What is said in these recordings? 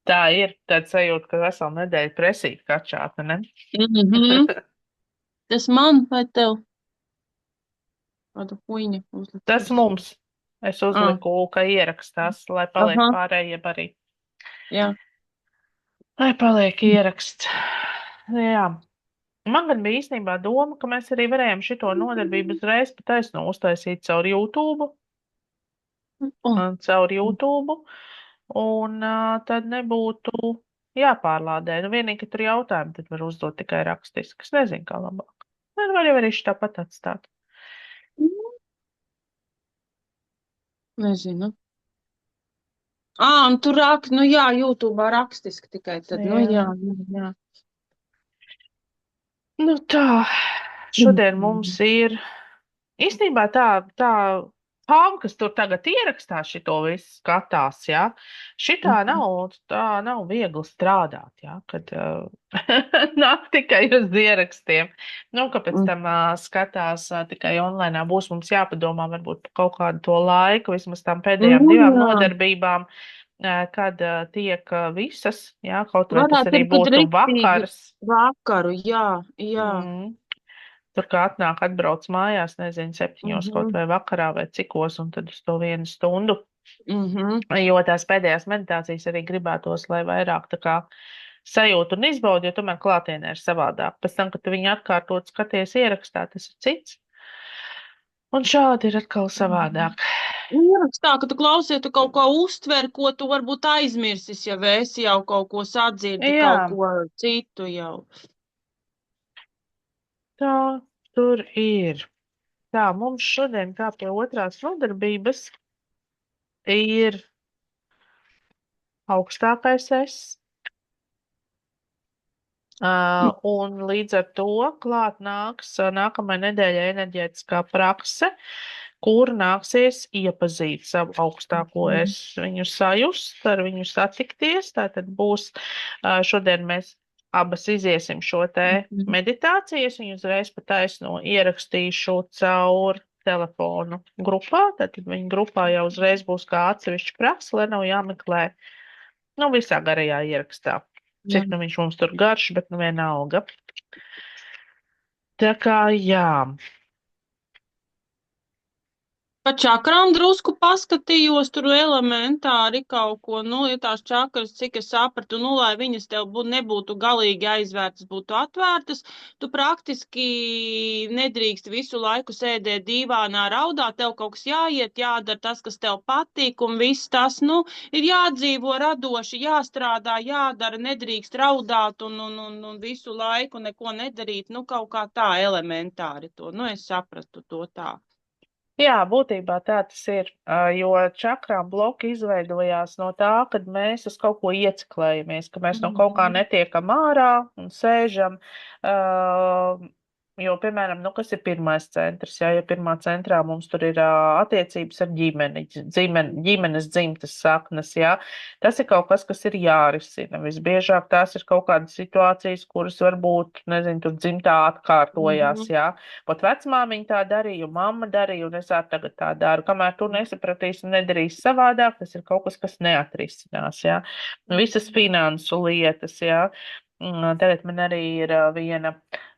Tā ir tāda sajūta, ka veselu nedēļu presīt kačāta, ne? Mhm. Tas man vai tev? Kāda puiņa Tas uzlicies? mums. Es Ah, uzliku, ka ierakstās, lai paliek aha, pārējiem arī. jā. Lai paliek ieraksts. Jā. Man gan bija īstenībā doma, ka mēs arī varējām šito nodarbību uzreiz pa taisno uztaisīt caur YouTube, Oh. caur YouTube, un tad nebūtu jāpārlādē. Nu, vienīgi, ka tur jautājumi tad var uzdot tikai rakstiski. Es nezinu, kā labāk. Vai var jau arī tāpat atstāt? Nezinu. Un tur nu jā, YouTube rakstiski tikai tad, nu Jā. jā, jā, jā. Nu tā, šodien mums Mhm. ir īstenībā tā fāma, kas tur tagad ierakstā šito visu skatās, jā. Tā nav viegli strādāt, jā, kad nāk tikai uz ierakstiem. Nu, ka pēc tam skatās tikai online, būs mums jāpadomā varbūt par kaut kādu to laiku, vismaz tam pēdējām Nu divām jā, nodarbībām, kad tiek visas, jā, kaut vai tas varētu arī arī pat būtu riktīgi vakars. vakaru, jā, jā. Mm. Tur kā atbrauc mājās, nezinu, 7 kaut Mhm, vai vakarā vai cikos, un tad uz to 1 stundu. mhm. Jo tās pēdējās meditācijas arī gribētos, lai vairāk tā kā sajūtu un izbaudu, jo tomēr klātienē ir savādāk. Pēc tam, kad tu viņu atkārtot skaties ierakstā, tas ir cits. Un šādi ir atkal savādāk. Jā, tā, ka tu klausies, tu kaut ko uztver, ko tu varbūt aizmirsis, ja esi jau kaut ko sadzirdi, kaut Jā, ko citu jau. tā tur ir. Tā, mums šodien kā pie otrās nodarbības ir augstākais S. Un līdz ar to klāt nāks nākamajā nedēļā enerģētiskā prakse, kur nāksies iepazīt savu augstāko es, viņu sajust, ar viņu satikties. Tātad būs šodien mēs abas iziesim šo te Mhm. meditāciju, es viņu uzreiz pa taisno ierakstīšu caur telefonu grupā, tātad viņa grupā jau uzreiz būs kā atsevišķa praksa, lai nav jāmeklē, nu, visā garajā ierakstā. Jā. Cik nu viņš mums tur garš, bet nu vienalga. Tā kā jā. Pa čakrām drusku paskatījos, tur elementāri kaut ko, nu, ja tās čakras, cik es sapratu, nu, lai viņas tev nebūtu galīgi aizvērtas, būtu atvērtas, tu praktiski nedrīkst visu laiku sēdēt dīvānā raudāt, tev kaut kas jāiet, jādara tas, kas tev patīk, un viss tas, nu, ir jādzīvo radoši, jāstrādā, jādara, nedrīkst raudāt un visu laiku neko nedarīt, nu, kaut kā tā elementāri to, nu, es sapratu to tā. Jā, būtībā tā tas ir, jo čakrām bloki izveidojās no tā, kad mēs uz kaut ko ieciklējamies, ka mēs no kaut kā Mhm. netiekam ārā un sēžam. Jo, piemēram, nu, kas ir pirmais centrs? Jā, ja pirmā centrā mums tur ir attiecības ar ģimenes dzimtas saknes, jā, tas ir kaut kas, kas ir jārisina. Visbiežāk tās ir kaut kādas situācijas, kuras varbūt, nezinu, tur dzimtā atkārtojās, Mhm. jā. Pat vecmāmiņa tā darīja, mamma darīja, un es tā tagad tā daru. Kamēr tu nesapratīsi un nedarīsi savādāk, tas ir kaut kas, kas neatrisinās, jā. Visas finansu lietas, jā. Tagad man arī ir viena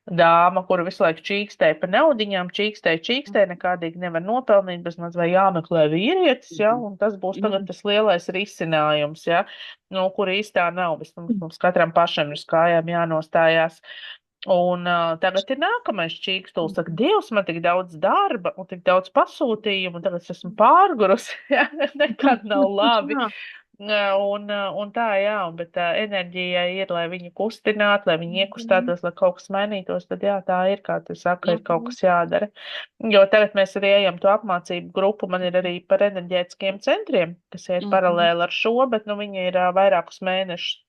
dāma, kura visu laiku čīkstēja par naudiņām, čīkstēja, nekādīgi nevar nopelnīt, bez maz vai jāmeklē vīrietis, jā, un tas būs tagad Mhm. tas lielais risinājums, jā, no kura īstā nav, bet mums katram pašam ir uz kājām jānostājās. Un tagad ir nākamais čīkstūls. Saka, Dievs, man tik daudz darba un tik daudz pasūtījumu, un tagad es esmu pārgurusi. Jā, nekad nav labi. Jā. Un tā, jā, bet tā enerģija ir, lai viņu kustinātu, lai viņi iekustētos, lai kaut kas mainītos, tad jā, tā ir, kā tu saka, ir kaut Mhm. kas jādara. Jo tagad mēs arī ejam to apmācību grupu, man ir arī par enerģētiskiem centriem, kas iet Mhm. paralēli ar šo, bet nu viņi ir vairākus mēnešus.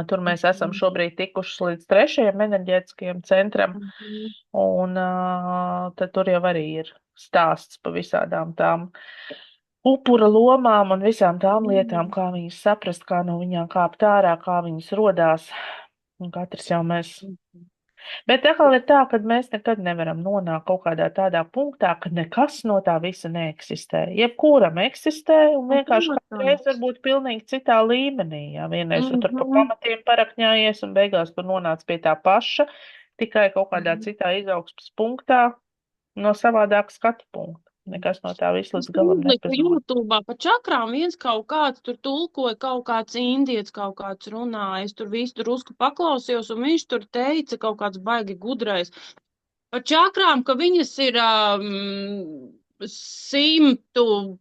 Tur mēs esam Mhm. šobrīd tikuši līdz trešajam enerģētiskajam centram, Mhm. un tad tur jau arī ir stāsts pa visādām tām upura lomām un visām tām lietām, kā viņas saprast, kā no viņām kāpt ārā, kā viņas rodās. Un katrs jau mēs Mhm. Bet atkal ir tā, ka mēs nekad nevaram nonākt kaut kādā tādā punktā, ka nekas no tā visa neeksistē. Jebkuram eksistē un Un, vienkārši kādreiz protams. varbūt pilnīgi citā līmenī. Jā, vienreiz tu tur pa Mhm. pamatiem parakņājies un beigās tu nonāc pie tā paša, tikai kaut kādā Mhm. citā izaugsmas punktā no savādāka skatu punkta. Nekas no tā viss Es līdz galam uzliku nepazūd. YouTube pa čakrām, viens kaut kāds tur tulkoja, kaut kāds indietis kaut kāds runāja. Es tur visu drusku paklausījos, un viņš tur teica kaut kāds baigi gudrais. Pa čakrām, ka viņas ir 100,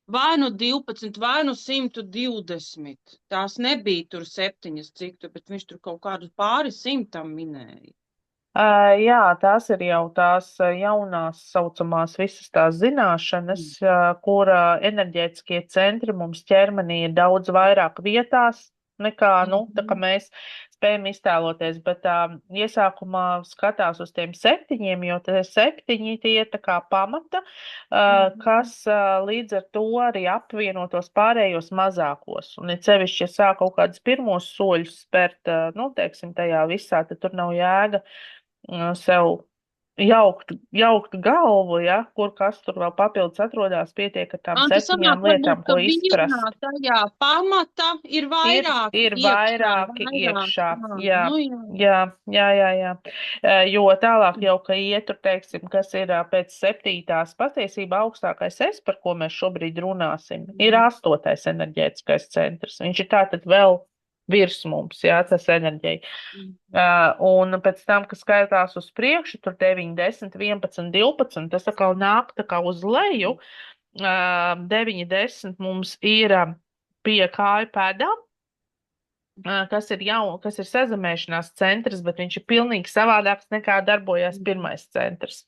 vai nu 12, vai nu 120. Tās nebija tur 7, cik tur, bet viņš tur kaut kādu pāri 100 minēja. Jā, tās ir jau tās jaunās saucamās visas tās zināšanas, kur enerģētiskie centri mums ķermenī ir daudz vairāk vietās nekā, nu, tā kā Mhm. mēs spējam iztēloties, bet iesākumā skatās uz tiem 7, jo tie 7 tie ir tā kā pamata, Mhm. kas līdz ar to arī apvieno tos pārējos mazākos. Un it sevišķi, ja sāk kaut kādus pirmos soļus spērt, nu, teiksim, tajā visā, tad tur nav jēga sev jaukt galvu, ja, kur kas tur vēl papildus atrodas, pietiek ar tām Tas sanāk, 7 varbūt, lietām, ka ko vienā izprast. tajā pamata ir vairāki Ir iekšā, vairāki vairāk. iekšā, jā, Nu jā. jā, jā, jā, jā. Jo tālāk jau, ka iet tur, teiksim, kas ir pēc 7. patiesībā augstākais es, par ko mēs šobrīd runāsim, ir 8. enerģētiskais centrs. Viņš ir tātad vēl virs mums, jā, tas enerģija. Un pēc tam, kas skaitās uz priekšu, tur 9, 10, 11, 12, tas atkal nāk tā kā uz leju. 9, 10 mums ir pie kāju pēdām, kas ir sazemēšanās centrs, bet viņš ir pilnīgi savādāks nekā darbojās pirmais centrs.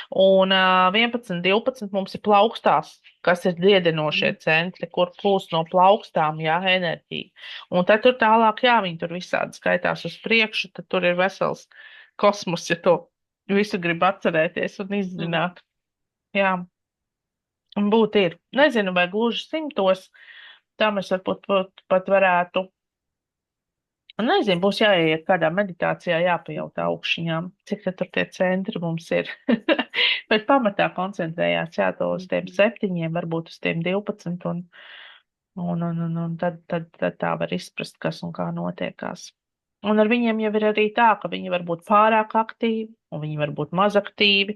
Un 11, 12 mums ir plaukstās, kas ir dziedinošie centri, kur plūst no plaukstām, jā, enerģija. Un tad tur tālāk, jā, viņi tur visādi skaitās uz priekšu, tad tur ir vesels kosmos, ja to visu grib atcerēties un izzināt. Jā, un būt ir. Nezinu, vai gluži 100, tā mēs varbūt pat varētu. Nezinu, būs jāiet kādā meditācijā, jāpajautā augšņām, cik tad tur tie centri mums ir. Bet pamatā koncentrējās, jā, to uz tiem 7, varbūt uz tiem 12, un tad tā var izprast, kas un kā notiekās. Un ar viņiem jau ir arī tā, ka viņi var būt pārāk aktīvi, un viņi var būt maz aktīvi.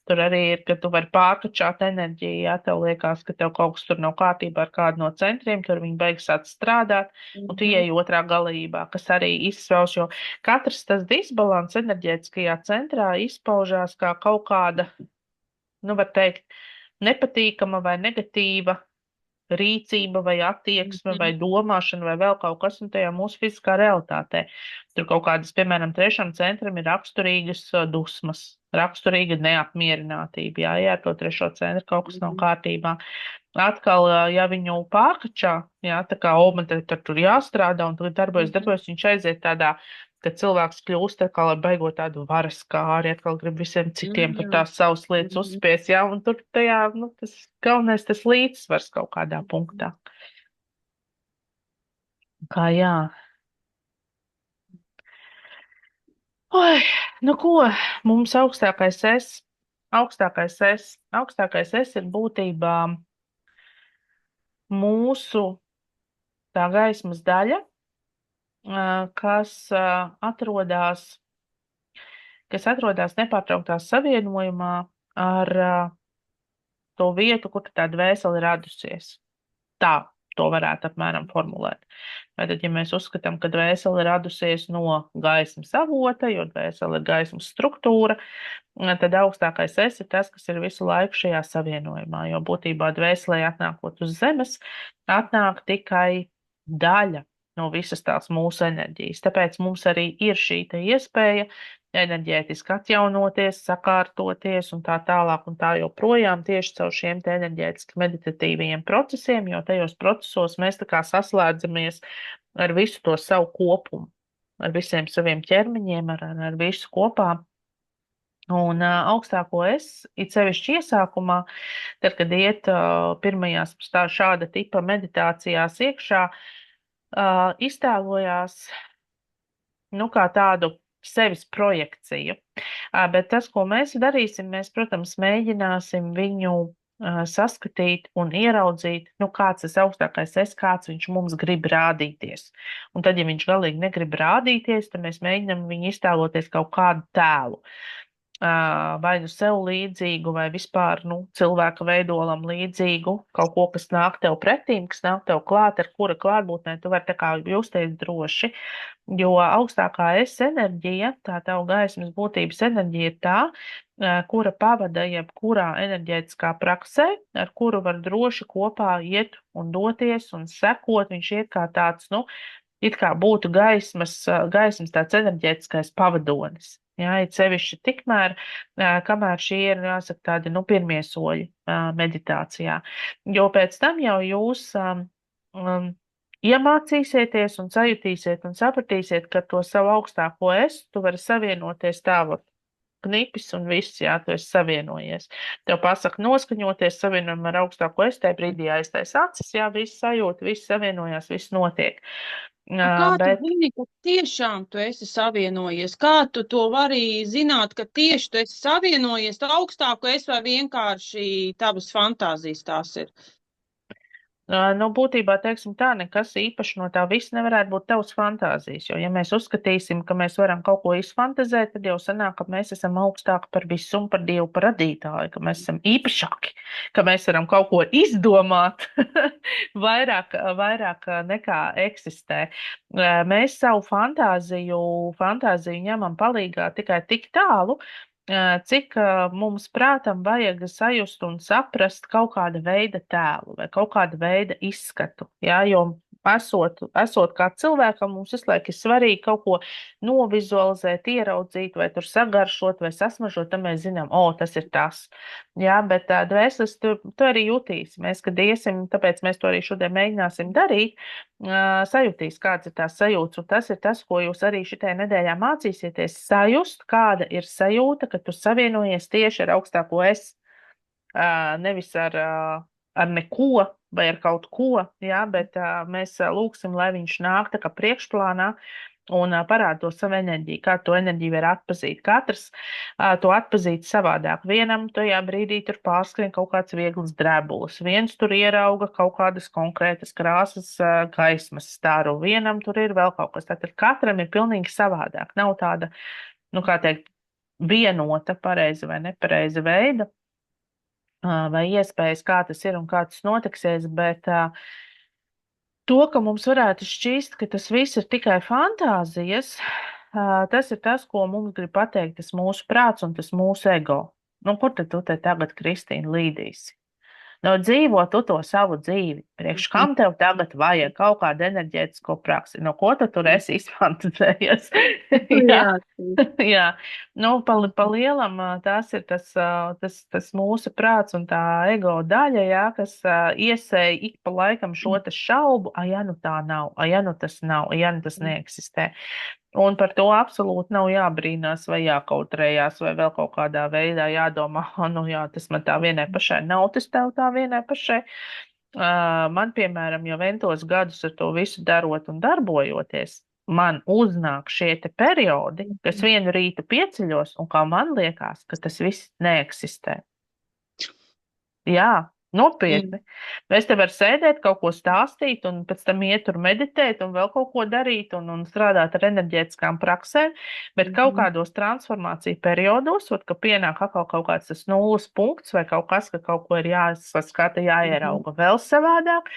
Tur arī ir, ka tu vari pārkačāt enerģiju, ja tev liekas, ka tev kaut kas tur nav kārtībā ar kādu no centriem, tur viņi beigas sāc strādāt, un tu ieej otrā galībā, kas arī izsauš, jo katrs tas disbalans enerģētiskajā centrā izpaužās kā kaut kāda, nu, var teikt, nepatīkama vai negatīva rīcība vai attieksme vai domāšana vai vēl kaut kas un tajā mūsu fiziskā realitātē. Tur kaut kādas, piemēram, 3. centram ir raksturīgas dusmas, raksturīga neapmierinātība, jā, ja ar to 3. centru kaut kas nav kārtībā. Atkal, ja viņu pārkačā, jā, tā kā, man tad tur jāstrādā un tad darbojas, viņš aiziet tādā, kad cilvēks kļūst atkal ar baigot tādu varas kāri, atkal grib visiem citiem tur tās savas lietas uzspies, jā, un tur tajā, nu, tas galvenais tas līdzsvars kaut kādā punktā. Kā jā. Oi, nu ko, mums augstākais es ir būtībā mūsu tā gaismas daļa, kas atrodas nepārtrauktā savienojumā ar to vietu, kur tā dvēsele radusies. Tā to varētu apmēram formulēt. Tātad, ja mēs uzskatām, ka dvēsele radusies no gaismas avota, jo dvēsele ir gaismas struktūra, tad augstākais es ir tas, kas ir visu laiku šajā savienojumā, jo būtībā dvēselē atnākot uz zemes, atnāk tikai daļa no visas tās mūsu enerģijas. Tāpēc mums arī ir šī iespēja enerģētiski atjaunoties, sakārtoties un tā tālāk un tā joprojām tieši caur šiem te enerģētiski meditatīvajiem procesiem, jo tajos procesos mēs tā kā saslēdzamies ar visu to savu kopumu, ar visiem saviem ķermeņiem, ar visu kopā. Un augstāko es, it sevišķi iesākumā, tad, kad iet pirmajās šāda tipa meditācijās iekšā, iztēlojās, nu, kā tādu sevis projekciju. Bet tas, ko mēs darīsim, mēs, protams, mēģināsim viņu saskatīt un ieraudzīt, nu, kāds tas augstākais es, kāds viņš mums grib rādīties. Un tad, ja viņš galīgi negrib rādīties, tad mēs mēģinam viņu iztēloties kaut kādu tēlu. Vai nu sev līdzīgu, vai vispār, nu, cilvēka veidolam līdzīgu, kaut ko, kas nāk tev pretīm, kas nāk tev klāt, ar kura klātbūtnē tu vari tā kā justies droši. Jo augstākā es enerģija, tā tava gaismas būtības enerģija ir tā, kura pavada jebkurā enerģētiskā praksē, ar kuru var droši kopā iet un doties un sekot. Viņš iet kā tāds, nu, it kā būtu gaismas tāds enerģētiskais pavadonis. Jā, it sevišķi tikmēr, kamēr šie ir, jāsaka, tādi, nu, pirmie soļi meditācijā. Jo pēc tam jau jūs iemācīsieties un sajutīsiet un sapratīsiet, ka to savu augstāko es tu vari savienoties tālāk. Knipis un viss, jā, tu esi savienojies. Tev pasaka noskaņoties, savienojam ar augstāko es, tajā brīdī aiztais acis, jā, viss sajūta, viss savienojās, viss notiek. Kā tu Bet zini, ka tiešām tu esi savienojies? Kā tu to vari zināt, ka tieši tu esi savienojies augstāko es vai vienkārši tavas fantāzijas tās ir? Nu, būtībā, teiksim tā, nekas īpaši no tā viss nevarētu būt tavs fantāzijas, jo, ja mēs uzskatīsim, ka mēs varam kaut ko izfantazēt, tad jau sanāk, ka mēs esam augstāki par visu un par Dievu, par radītāju, ka mēs esam īpašāki, ka mēs varam kaut ko izdomāt vairāk nekā eksistē. Mēs savu fantāziju ņemam palīgā tikai tik tālu, cik mums prātam vajag sajust un saprast kaut kāda veida tēlu vai kaut kāda veida izskatu. Jā, jo esot kā cilvēkam, mums visu laiku ir svarīgi kaut ko novizualizēt, ieraudzīt, vai tur sagaršot, vai sasmažot, tad mēs zinām, tas ir tas. Jā, bet dvēseles tu arī jutīs. Mēs, kad iesim, tāpēc mēs to arī šodien mēģināsim darīt, sajūtīs, kāds ir tās sajūtas, un tas ir tas, ko jūs arī šitajā nedēļā mācīsieties, sajust, kāda ir sajūta, ka tu savienojies tieši ar augstāko es, nevis ar neko vai ar kaut ko, jā, bet mēs lūksim, lai viņš nāk tā kā priekšplānā un parāda to savu enerģiju, kā to enerģiju var atpazīt. Katrs to atpazīt savādāk. Vienam tajā brīdī tur pārskrien kaut kāds viegls drebulis, viens tur ierauga kaut kādas konkrētas krāsas gaismas staru, vienam tur ir vēl kaut kas. Tātad katram ir pilnīgi savādāk. Nav tāda, nu kā teikt, vienota pareiza vai nepareiza veida vai iespējas, kā tas ir un kā tas notiksies, bet to, ka mums varētu šķist, ka tas viss ir tikai fantāzijas, tas ir tas, ko mums grib pateikt tas mūsu prāts un tas mūsu ego. Nu, kur tad tu te tagad, Kristīna, līdīsi? Nu, dzīvo tu to savu dzīvi. Priekš kam tev tagad vajag kaut kādu enerģētisko praksi? No ko tu tur esi izfantazējies? Jā. Jā, nu, pa lielam tas ir tas mūsu prāts un tā ego daļa, jā, kas iesēja ik pa laikam šo te šaubu, ja nu tā nav, ja nu tas nav, ja nu tas neeksistē. Un par to absolūti nav jābrīnās vai jākautrējās vai vēl kaut kādā veidā jādomā, nu jā, tas man tā vienai pašai nav, tas tev tā vienai pašai. Man, piemēram, jau 11 gadus ar to visu darot un darbojoties, man uznāk šie te periodi, kas vienu rītu pieceļos, un kā man liekas, ka tas viss neeksistē. Jā, nopietni. Es te varu sēdēt, kaut ko stāstīt, un pēc tam iet tur meditēt, un vēl kaut ko darīt, un strādāt ar enerģētiskām praksēm, bet kaut kādos transformāciju periodos, ka pienāk atkal kaut kāds tas nulles punkts, vai kaut kas, ka kaut ko ir jāskata, jāierauga vēl savādāk,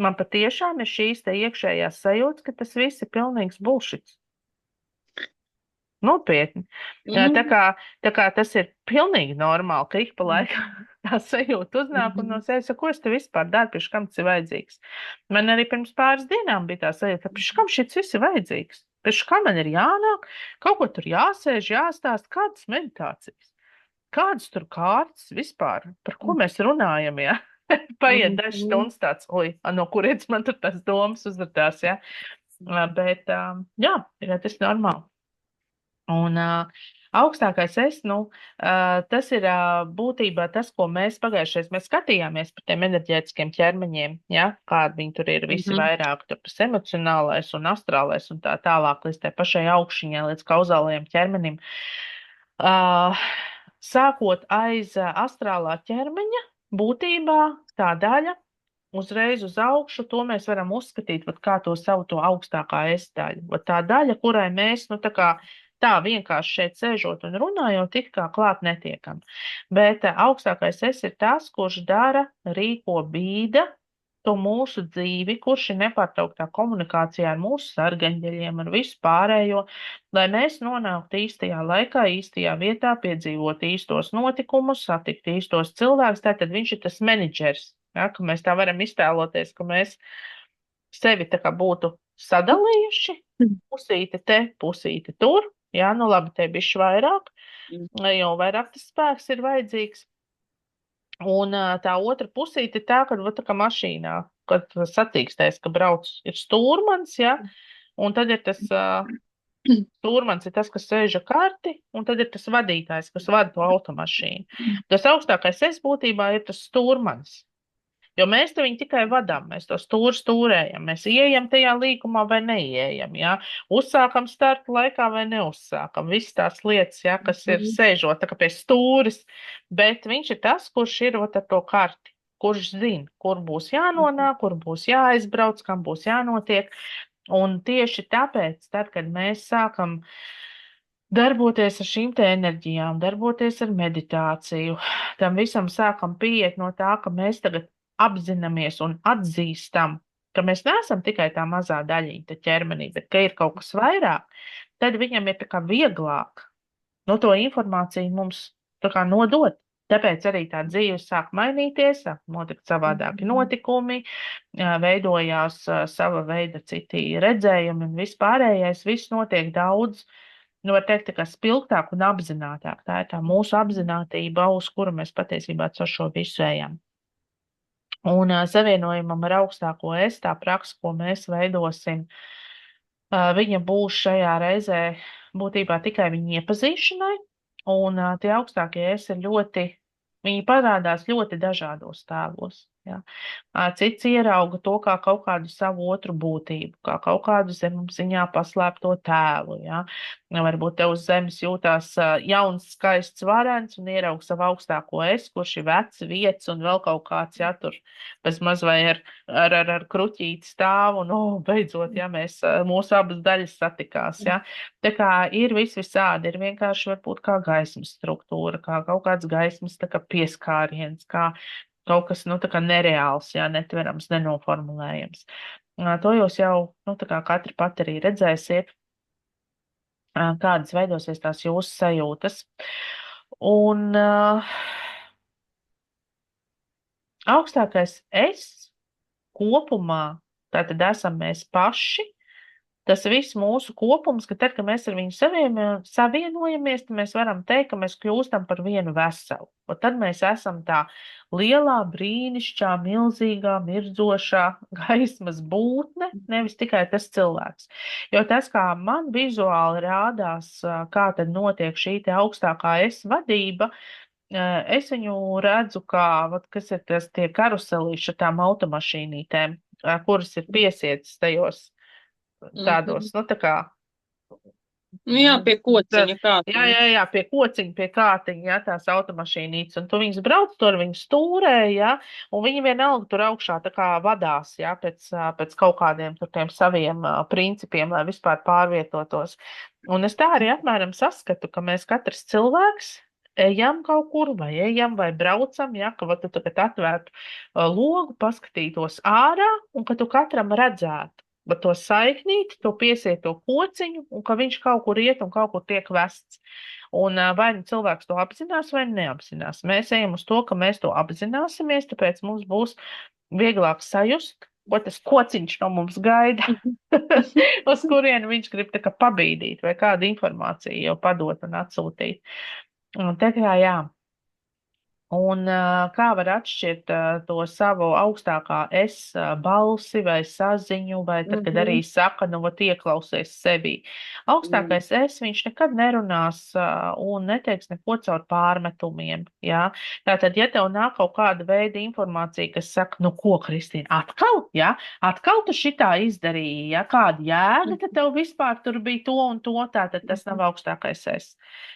man patiešām ir šīs te iekšējās sajūtas, ka tas viss ir pilnīgs bullshits. Nopietni. Tā kā tas ir pilnīgi normāli, ka ik pa laikam tā sajūta uznāk un no sevis, ko es te vispār daru, priekš kam tas ir vajadzīgs. Man arī pirms pāris dienām bija tā sajūta, priekš kam šis viss ir vajadzīgs. Priekš kam man ir jānāk, kaut ko tur jāsēž, jāstāst, kādas meditācijas, kādas tur kārtas vispār, par ko mēs runājam, jā. Paiet dažas stundas tāds, no kurienes man tur tās domas uzradās, jā. Bet, jā, tas ir normāli. Un Augstākais tas ir būtībā tas, ko mēs pagājušajā mēs skatījāmies par tiem enerģētiskiem ķermeņiem, ja, kādi viņi tur ir visi vairāk, tur tas emocionālais un astrālais un tā tālāk līdz tai pašai augšņai, līdz kauzālajiem ķermenim. Sākot aiz astrālā ķermeņa, būtībā tā daļa uzreiz uz augšu, to mēs varam uzskatīt, kā to savu to augstākā es daļu. Tā daļa, kurai mēs, tā vienkārši šeit sēžot un runājot, it kā klāt netiekam. Bet augstākais es ir tas, kurš dara, rīko, bīda to mūsu dzīvi, kurš ir nepārtrauktā komunikācijā ar mūsu sargaņģeļiem, ar visu pārējo, lai mēs nonāktu īstajā laikā, īstajā vietā, piedzīvot īstos notikumus, satikt īstos cilvēkus. Tātad viņš ir tas menedžers. Ja, ka mēs tā varam iztēloties, ka mēs sevi tā kā būtu sadalījuši, pusīte te, pusīte tur, jā, labi, te bišķi vairāk, jo vairāk tas spēks ir vajadzīgs. Un tā otra pusīte tā, kad tā kā mašīnā, kad satīkstais, ka brauc ir stūrmans, jā, un tad ir tas stūrmans ir tas, kas sēža karti, un tad ir tas vadītājs, kas vada to automašīnu. Tas augstākais es būtībā ir tas stūrmans. Jo mēs te viņu tikai vadām, mēs to stūrējam, mēs ieejam tajā līkumā vai neieejam, jā, uzsākam startu laikā vai neuzsākam, visas tās lietas, jā, kas ir sēžot tā kā pie stūris, bet viņš ir tas, kurš ir ar to karti, kurš zina, kur būs jānonāk, kur būs jāaizbrauc, kam būs jānotiek, un tieši tāpēc, tad, kad mēs sākam darboties ar šīm te enerģijām, darboties ar meditāciju, tam visam sākam pieiet no tā, ka mēs tagad apzināmies un atzīstam, ka mēs neesam tikai tā mazā daļīta ķermenī, bet ka ir kaut kas vairāk, tad viņam ir tā kā vieglāk to informāciju mums tā kā nodot. Tāpēc arī tā dzīve sāk mainīties, sāk notikt savādāki notikumi, veidojās sava veida citi redzējumi un vispārējais, viss notiek daudz, var teikt, tā kā spilgtāk un apzinātāk. Tā ir tā mūsu apzinātība, uz kuru mēs patiesībā ar šo visu ejam. Un savienojumam ar augstāko es, tā praksa, ko mēs veidosim, viņa būs šajā reizē būtībā tikai viņa iepazīšanai, un tie augstākie es ir viņi parādās ļoti dažādos tēlos. Ja. Cits ierauga to kā kaut kādu savu otru būtību, kā kaut kādu zemapziņā paslēpto tēlu. Ja. Varbūt te uz zemes jūtās jauns, skaists varens un ierauga savu augstāko es, kurš ir vecs, vietas un vēl kaut kāds, ja, tur bez maz vai ar kruķīti stāv un, beidzot, ja, mūsu abas daļas satikās. Ja. Tā kā ir visādi, ir vienkārši varbūt kā gaismas struktūra, kā kaut kāds gaismas tā kā pieskāriens, kā kaut kas, tā kā nereāls, jā, netverams, nenoformulējams. To jūs jau, tā kā katri pat arī redzēsiet, kādas veidosies tās jūsu sajūtas. Un augstākais es kopumā, tātad esam mēs paši, tas viss mūsu kopums, ka tad, kad mēs ar viņu savienojamies, tad mēs varam teikt, ka mēs kļūstam par vienu veselu. Un tad mēs esam tā lielā, brīnišķā, milzīgā, mirdzošā gaismas būtne, nevis tikai tas cilvēks. Jo tas, kā man vizuāli rādās, kā tad notiek šī te augstākā es vadība, es viņu redzu kā, kas ir tie karuselīši ar tām automašīnītēm, kuras ir piesietas tajos tādos, tā kā. Jā, pie kociņa kātiņa. Jā, pie kociņa, pie kātiņa, jā, tās automašīnītes, un tu viņas brauc tur, viņas stūrē, jā, un viņi vienalga tur augšā tā kā vadās, jā, pēc kaut kādiem tur tiem saviem principiem, lai vispār pārvietotos. Un es tā arī apmēram saskatu, ka mēs katrs cilvēks ejam kaut kur, vai ejam, vai braucam, ja, ka tu tagad atvērtu logu, paskatītos ārā, un ka tu katram redzētu to saiknīti, to piesiet to kociņu, un ka viņš kaut kur iet un kaut kur tiek vests. Un vai nu cilvēks to apzinās vai neapzinās. Mēs ejam uz to, ka mēs to apzināsimies, tāpēc mums būs vieglāk sajust, ko tas kociņš no mums gaida, uz kurienu viņš grib tā kā pabīdīt vai kādu informāciju jau padot un atsūtīt. Un tā kā jā. Un kā var atšķirt to savu augstākā es balsi vai saziņu, vai tad, kad arī saka, nu, vat ieklausies sevī. Augstākais es, viņš nekad nerunās un neteiks neko caur pārmetumiem, jā. Tātad, ja tev nāk kaut kāda veida informācija, kas saka, nu, ko, Kristīna, atkal, jā, atkal tu šitā izdarīji, jā, kāda jēga, tad tev vispār tur bija to un to, tātad tas nav augstākais es.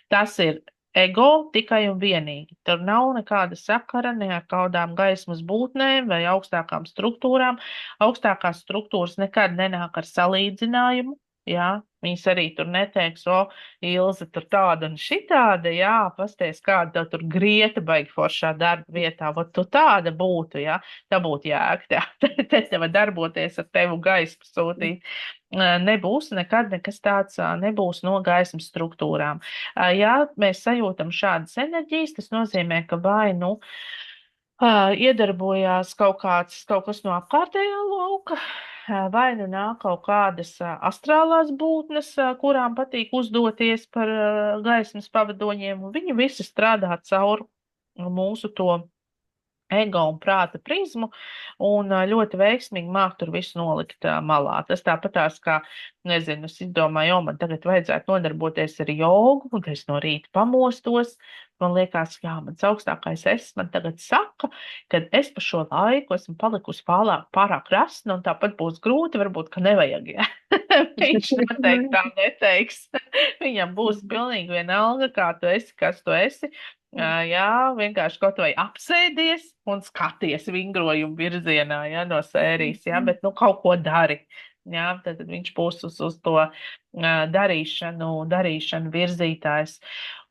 Tas ir ego tikai un vienīgi. Tur nav nekāda sakara ne ar kādām gaismas būtnēm vai augstākām struktūrām. Augstākās struktūras nekad nenāk ar salīdzinājumu. Jā, viņas arī tur neteiks, o, Ilze tur tāda un šitāda, jā, pasties, kāda tev tur grieta baigi foršā darba vietā, vot tu tāda būtu, jā, tā būtu jēga, te tev darboties ar tevu gaismu sūtīt. Nebūs nekad nekas tāds, nebūs no gaismas struktūrām. Ja mēs sajūtam šādas enerģijas, tas nozīmē, ka vai nu iedarbojās kaut kas no apkārtējā lauka, vai nu nāk kaut kādas astrālās būtnes, kurām patīk uzdoties par gaismas pavadoņiem, un viņi visi strādā caur mūsu to ego un prāta prizmu, un ļoti veiksmīgi māk tur visu nolikt malā. Tas tāpatās kā, nezinu, es izdomāju, jo man tagad vajadzētu nodarboties ar jogu, un es no rīta pamostos, man liekas, jā, mans augstākais es man tagad saka, ka es pa šo laiku esmu palikusi pārāk rasna, un tāpat būs grūti, varbūt, ka nevajag, jā. Viņš noteikti tā neteiks. Viņam būs pilnīgi vienalga, kā tu esi, kas tu esi. Jā, vienkārši kaut vai apsēdies un skaties vingrojumu virzienā, jā, no sērijas, jā, bet, nu, kaut ko dari. Jā, tad viņš būs uz to darīšanu virzītājs.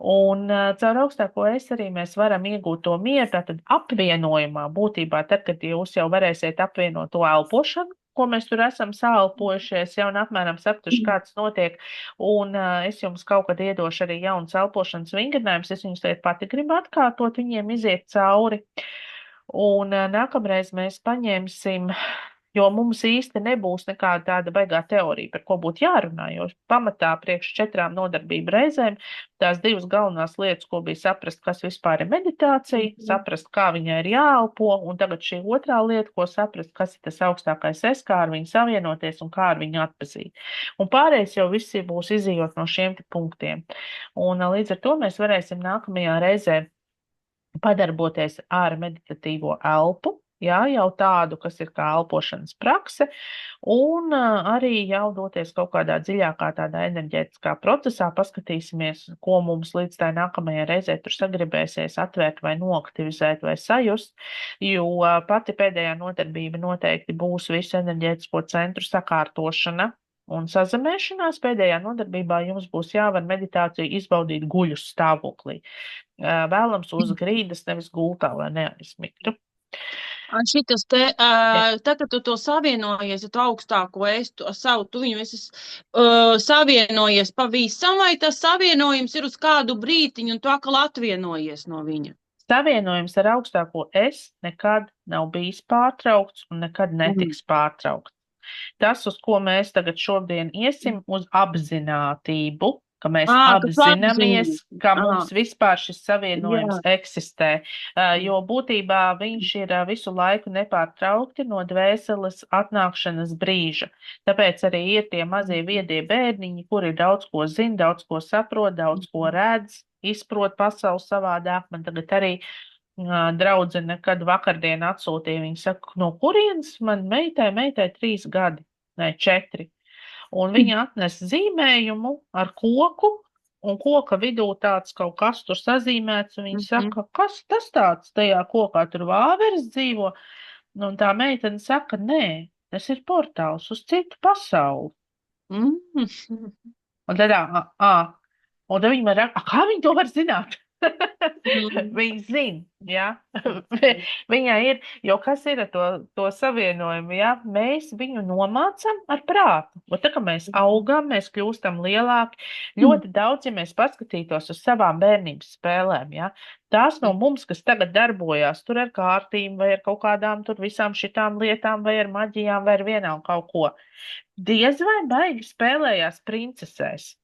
Un caur augstāko es arī mēs varam iegūt to mieru, tātad apvienojumā būtībā, tad, kad jūs jau varēsiet apvienot to elpošanu, ko mēs tur esam sālpojušies, jau un apmēram sapratuši, kāds notiek, un es jums kaut kad iedošu arī jaunas elpošanas vingrinājumus, es viņus tagad pati gribu atkārtot, viņiem iziet cauri. Un nākamreiz mēs paņemsim, jo mums īsti nebūs nekāda tāda baigā teorija, par ko būtu jārunā, jo pamatā priekš 4 nodarbību reizēm tās 2 galvenās lietas, ko bija saprast, kas vispār ir meditācija, saprast, kā viņai ir jāelpo, un tagad šī otrā lieta, ko saprast, kas ir tas augstākais es, kā ar viņu savienoties un kā ar viņu atpazīt. Un pārējais jau visi būs izījot no šiem punktiem. Un līdz ar to mēs varēsim nākamajā reizē padarboties ar meditatīvo elpu, jā, jau tādu, kas ir kā elpošanas prakse, un arī jau doties kaut kādā dziļākā tādā enerģētiskā procesā, paskatīsimies, ko mums līdz tai nākamajai reizē tur sagribēsies atvērt vai noaktivizēt vai sajust, jo pati pēdējā nodarbība noteikti būs visu enerģētisko centru sakārtošana. Un sazemēšanās pēdējā nodarbībā jums būs jāvar meditāciju izbaudīt guļu stāvoklī. Vēlams uz grīdas, nevis gultā, lai neaizmigtu. Šitas te, tā, kad tu to savienojies, tu augstāko es, tu viņu esi savienojies pavisam, vai tas savienojums ir uz kādu brītiņu, un tu atkal atvienojies no viņa? Savienojums ar augstāko es nekad nav bijis pārtraukts un nekad netiks pārtraukts. Tas, uz ko mēs tagad šodien iesim, uz apzinātību, ka mēs apzināmies, ka mums vispār šis savienojums eksistē, jo būtībā viņš ir visu laiku nepārtraukti no dvēseles atnākšanas brīža. Tāpēc arī ir tie mazie viedie bērniņi, kuri daudz ko zina, daudz ko saprot, daudz ko redz, izprot pasauli savādāk. Man tagad arī draudzene, kad vakardien atsūtīja, viņa saka, no kurienes man meitai 3 gadi, ne 4. Un viņa atnes zīmējumu ar koku, un koka vidū tāds kaut kas tur sazīmēts, un viņa saka, kas tas tāds tajā kokā, tur vāveres dzīvo? Un tā meitene saka, nē, tas ir portāls uz citu pasauli. Un tad, un tad viņa man raka, kā viņa to var zināt? Viņa zina, jā. Viņai ir, jo kas ir ar to savienojumu, jā, mēs viņu nomācam ar prātu. Un tā, ka mēs augam, mēs kļūstam lielāki, ļoti daudz, ja mēs paskatītos uz savām bērnības spēlēm, jā, tās no mums, kas tagad darbojās tur ar kārtīm vai ar kaut kādām tur visām šitām lietām vai ar maģijām vai ar vienām kaut ko, diez vai baigi spēlējās princesēs.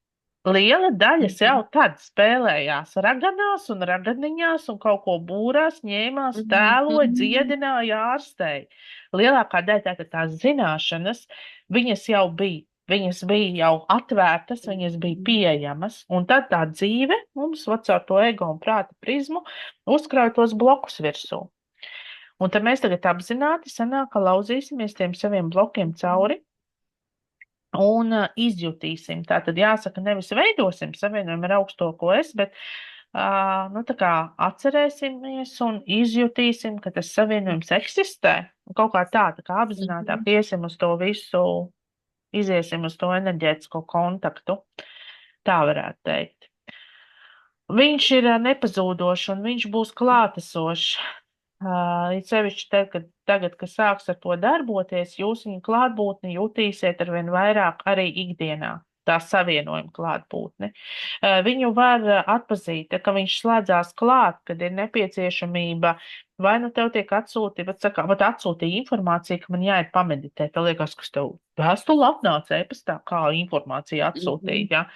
liela daļas jau tad spēlējās raganās un raganiņās un kaut ko būrās, ņēmās, tēloja, dziedināja, ārstēja. Lielākā daļa tātad tās zināšanas, viņas jau bija. Viņas bija jau atvērtas, viņas bija pieejamas, un tad tā dzīve mums caur to ego un prāta prizmu uzkrāja tos blokus virsū. Un tad mēs tagad apzināti sanāk, ka lauzīsimies tiem saviem blokiem cauri, un izjutīsim. Tā tad jāsaka, nevis veidosim savienojumu ar augstoko es, bet nu, tā kā atcerēsimies un izjutīsim, ka tas savienojums eksistē. Un kaut kā tā kā apzinātāk iesim uz to visu, iziesim uz to enerģētisko kontaktu. Tā varētu teikt. Viņš ir nepazūdošs un viņš būs klātesošs. It sevišķi tagad, kad sāks ar to darboties, jūs viņu klātbūtni jutīsiet arvien vairāk arī ikdienā, tā savienojuma klātbūtni. Viņu var atpazīt, ka viņš slēdzās klāt, kad ir nepieciešamība, vai nu tev tiek atsūtīja informācija, ka man jāiet pameditēt. Tev liekas, ka tev vēstule atnāca e-pastā, kā informācija atsūtīja, ja?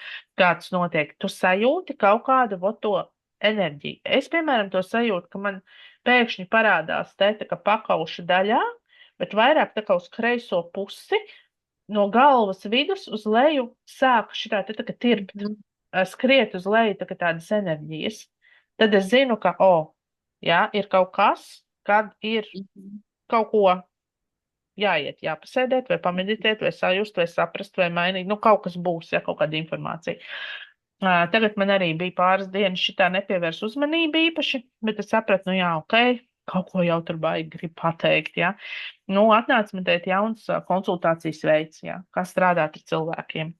Kāds notiek. Tu sajūti kaut kādu to enerģiju. Es, piemēram, to sajūtu, ka man pēkšņi parādās tā kā pakauša daļā, bet vairāk tā kā uz kreiso pusi, no galvas vidus uz leju sāk šitā tā kā tirpt, skriet uz leju tā kā tādas enerģijas. Tad es zinu, ka, jā, ir kaut kas, kad ir kaut ko jāiet, jāpasēdēt, vai pameditēt, vai sajust, vai saprast, vai mainīt. Nu, kaut kas būs, ja kaut kāda informācija. Tagad man arī bija pāris dienas šitā nepievērs uzmanību īpaši, bet es sapratu, nu jā, ok, kaut ko jau tur baigi grib pateikt, jā. Nu, atnāca man tēt jauns konsultācijas veids, jā, kā strādāt ar cilvēkiem.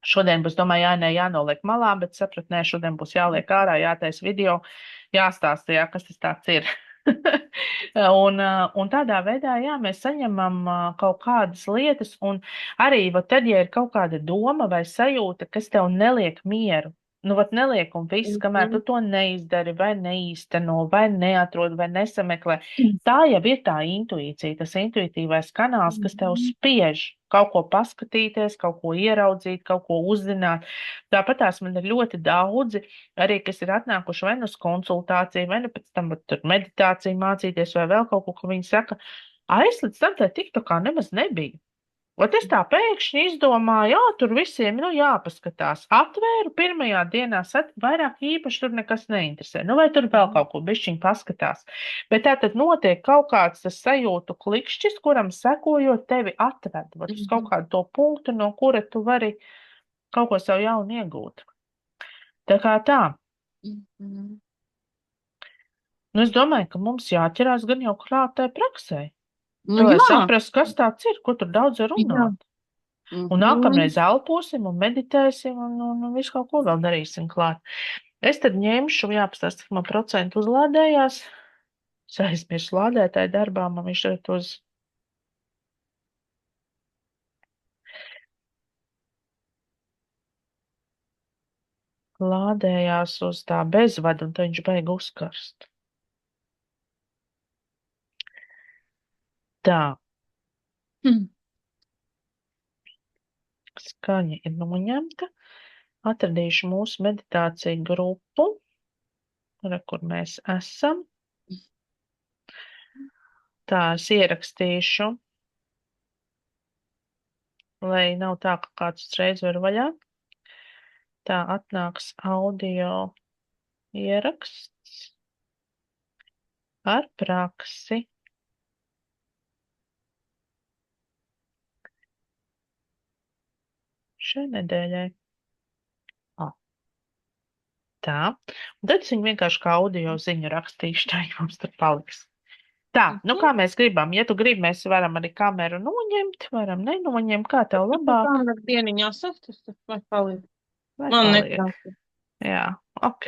Šodien būs, domāju, jānoliek malā, bet sapratu, nē, šodien būs jāliek ārā, jātais video, jāstāsta, jā, kas tas tāds ir. Un tādā veidā, jā, mēs saņemam kaut kādas lietas, un arī, tad, ja ir kaut kāda doma vai sajūta, kas tev neliek mieru, nu, neliek un viss, kamēr tu to neizdari, vai neīsteno, vai neatrod, vai nesameklē, tā jau ir tā intuīcija, tas intuitīvais kanāls, kas tev spiež kaut ko paskatīties, kaut ko ieraudzīt, kaut ko uzzināt. Tāpatās man ir ļoti daudzi, arī, kas ir atnākuši vai nu uz konsultāciju, vai nu pēc tam tur meditāciju mācīties, vai vēl kaut ko, ka viņi saka, es līdz tam tā TikTokā nemaz nebija. Es tā pēkšņi izdomāju, tur visiem, jāpaskatās. Atvēru pirmajā dienā, vairāk īpaši tur nekas neinteresē. Vai tur vēl kaut ko bišķiņ paskatās. Bet tā tad notiek kaut kāds tas sajūtu klikšķis, kuram sekojot tevi atved, uz kaut kādu to punktu, no kura tu vari kaut ko savu jaunu iegūt. Tā kā tā. Nu, es domāju, ka mums jāķerās gan jau klātai praksē. Lai saprastu, kas tāds ir, ko tur daudz var runāt. Un nākamreiz elposim un meditēsim un visu kaut ko vēl darīsim klāt. Es tad ņemšu, jāpastāst, cik man procentu uzlādējās. Es aizmirsu lādētāju darbā, man viņš tagad uz... Lādējās uz tā bezvadu, un tad viņš baigi uzkarst. Tā. Skaņa ir noņemta. Atradīšu mūsu meditāciju grupu, kur mēs esam. Tā, es ierakstīšu, lai nav tā, ka kāds uzreiz var vaļā. Tā atnāks audio ieraksts ar praksi. Šai nedēļai. Tā. Un tad es viņu vienkārši kā audio ziņu rakstīšu, tā jums tur paliks. Tā, nu kā mēs gribam. Ja tu gribi, mēs varam arī kameru noņemt, varam nenoņemt, kā tev labāk. Kameru dieniņā sastas, vai paliek? Vai Man paliek? neprāta. Jā, ok.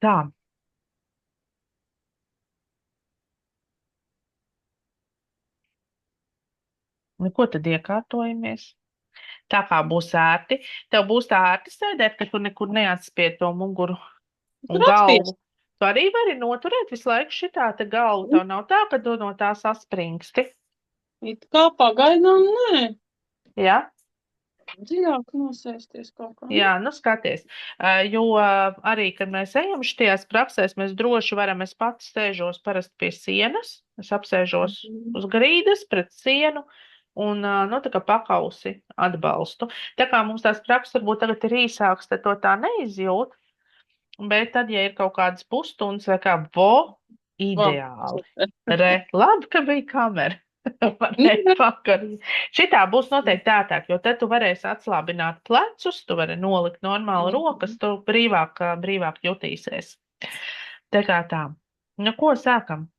Tā. Nu, ko tad iekārtojamies? Tā kā būs ērti. Tev būs tā ērti sēdēt, ka tu nekur neatspied to muguru un galvu. Tu arī vari noturēt visu laiku šitā te galvu. Tev nav tā, ka tu no tā saspringsti. It kā pagaidām nē. Jā? Dziļāk nosēsties kaut kā. Jā, nu skaties, jo arī, kad mēs ejam šajās praksēs, mēs droši varam, es pats sēžos parasti pie sienas, es apsēžos uz grīdas pret sienu un, nu, tā kā pakausi atbalstu. Tā kā mums tās prakses varbūt tagad ir īsāks, tad to tā neizjūt, bet tad, ja ir kaut kādas pusstundas vai kā, Wow. ideāli. Labi, ka bija kamera. Varēja pakarīt. Šitā būs noteikti ētāk, jo tad tu varēsi atslābināt plecus, tu vari nolikt normāli rokas, tu brīvāk jutīsies. Tā kā tā. Nu, ko sākam?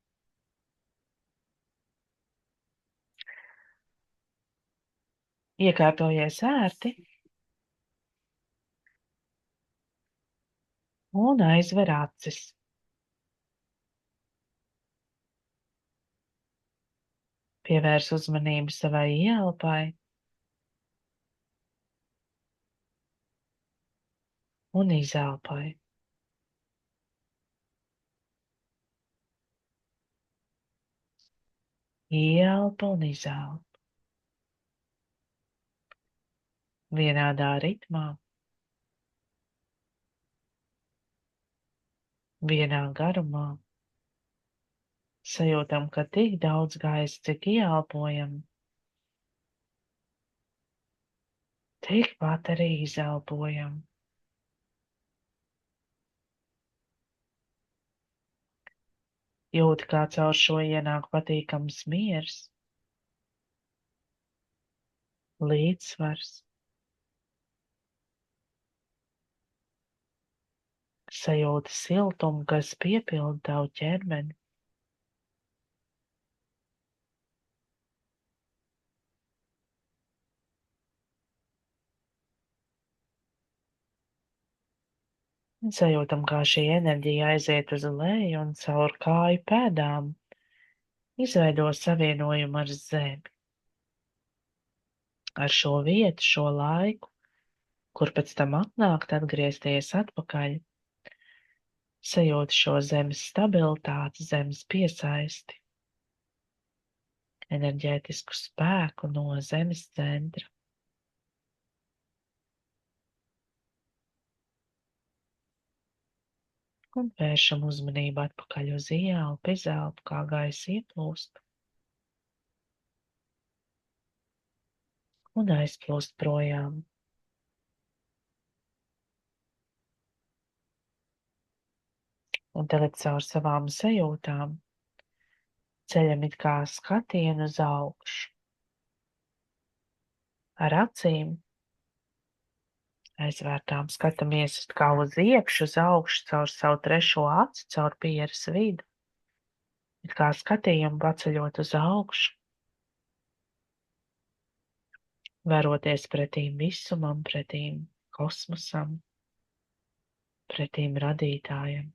Iekārtojies ērti un aizver acis. Pievērs uzmanību savai ielpai un izelpai. Ielpa un izelpa. Vienādā ritmā, vienā garumā. Sajūtam, ka tik daudz gaisa, cik ieelpojam, tikpat arī izelpojam. Jūti, kā caur šo ienāk patīkams miers, līdzsvars, sajūti siltumu, kas piepilda tavu ķermeni. Sajūtam, kā šī enerģija aiziet uz leju un caur kāju pēdām izveido savienojumu ar zemi, ar šo vietu, šo laiku, kur pēc tam atnākt, atgriezties atpakaļ. Sajūti šo zemes stabilitāti, zemes piesaisti, enerģētisku spēku no zemes centra. Un vēršam uzmanību atpakaļ uz ielpu, izelpu, kā gaisa ieplūst un aizplūst projām. Un tagad caur savām sajūtām ceļam it kā skatienu uz augšu. Ar acīm aizvērtām skatāmies it kā uz iekšu, uz augšu, caur savu trešo aci, caur pieres vidu. It kā skatījumu paceļot uz augšu, veroties pretīm visumam, pretīm kosmosam, pretīm radītājam.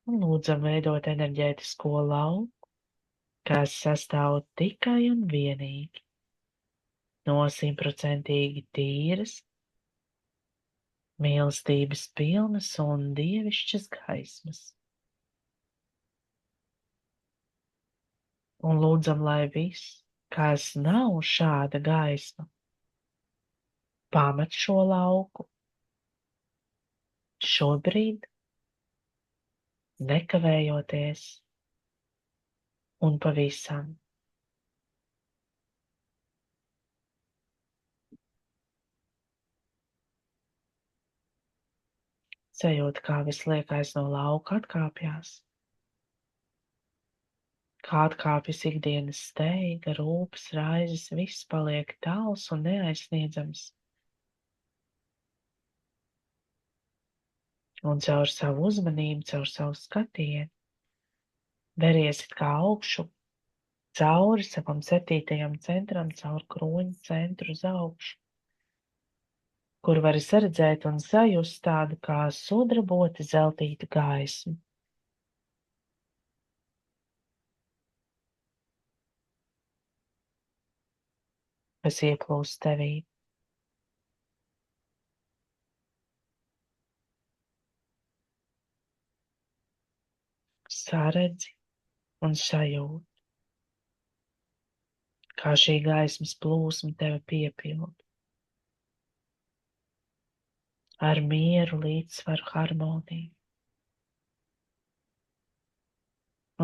Un lūdzam veidot enerģētisko lauku, kas sastāv tikai un vienīgi no 100% tīras, mīlestības pilnas un dievišķas gaismas. Un lūdzam, lai viss, kas nav šāda gaisma, pamet šo lauku šobrīd, nekavējoties un pavisam. Sajūta, kā viss liekais no lauka atkāpjas, kā atkāpjas ikdienas steiga, rūpes, raizes, viss paliek tāls un neaizsniedzams. Un caur savu uzmanību, caur savu skatienu, veries it kā augšu, cauri savam 7. centram, caur kroņa centru uz augšu, kur vari saredzēt un sajust tādu kā sudraboti zeltītu gaismu. Kas ieplūst tevī. Saredzi un sajūti. kā šī gaismas plūsma tevi piepilda. Ar mieru, līdzsvaru, harmoniju.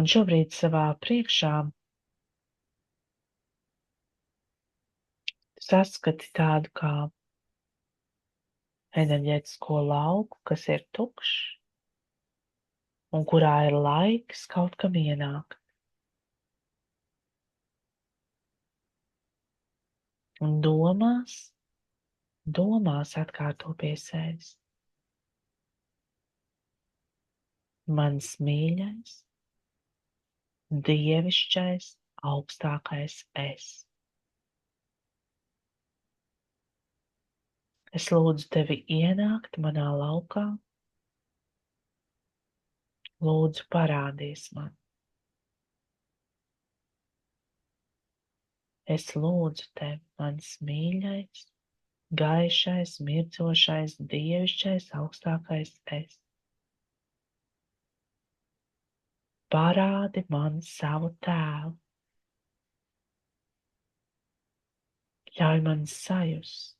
Un šobrīd savā priekšā saskati tādu kā enerģētisko lauku, kas ir tukšs un kurā ir laiks kaut kam ienākt. Un domās atkārto pie sevis. Mans mīļais, dievišķais, augstākais es. Es lūdzu tevi ienākt manā laukā. Lūdzu, parādies man. Es lūdzu tevi, mans mīļais, gaišais, mirdzošais, dievišķais, augstākais es. Parādi man savu tēvu. Ļauj man sajust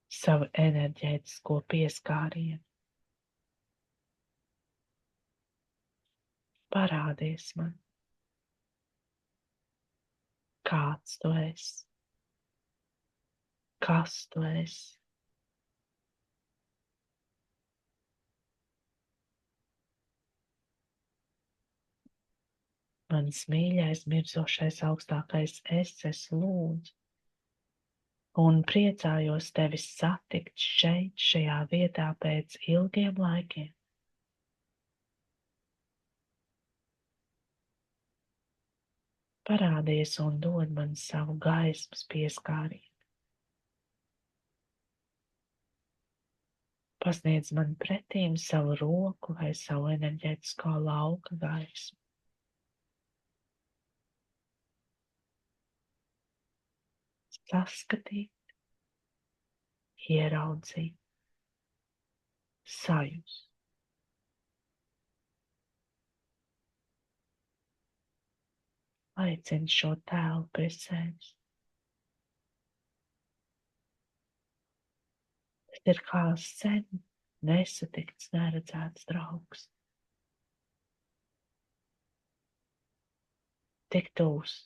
savu enerģētisko pieskārienu. Parādies man, kāds tu esi, kas tu esi. Mans mīļais, mirzošais, augstākais es lūdzu un priecājos tevi satikt šeit, šajā vietā pēc ilgiem laikiem. Parādies un dod man savu gaismas pieskārienu. Pasniedz man pretīm savu roku vai savu enerģētisko lauka gaismu. Saskatīt, ieraudzīt, sajust. Aicini šo tēlu pie sevis. Tas ir kā sen nesatikts, neredzēts draugs. Tik tūs,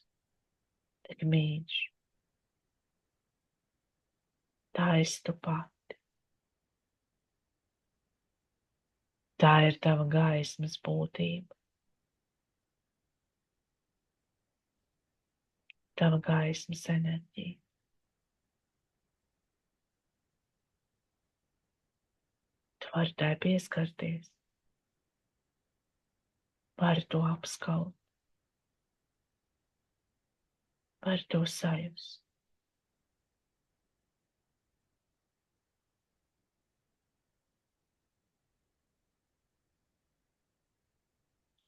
tik mīļš. Tā esi tu pati. Tā ir tava gaismas būtība. Tava gaismas enerģija. Tu vari tai pieskarties. Vari to apskaut. Vari to sajust.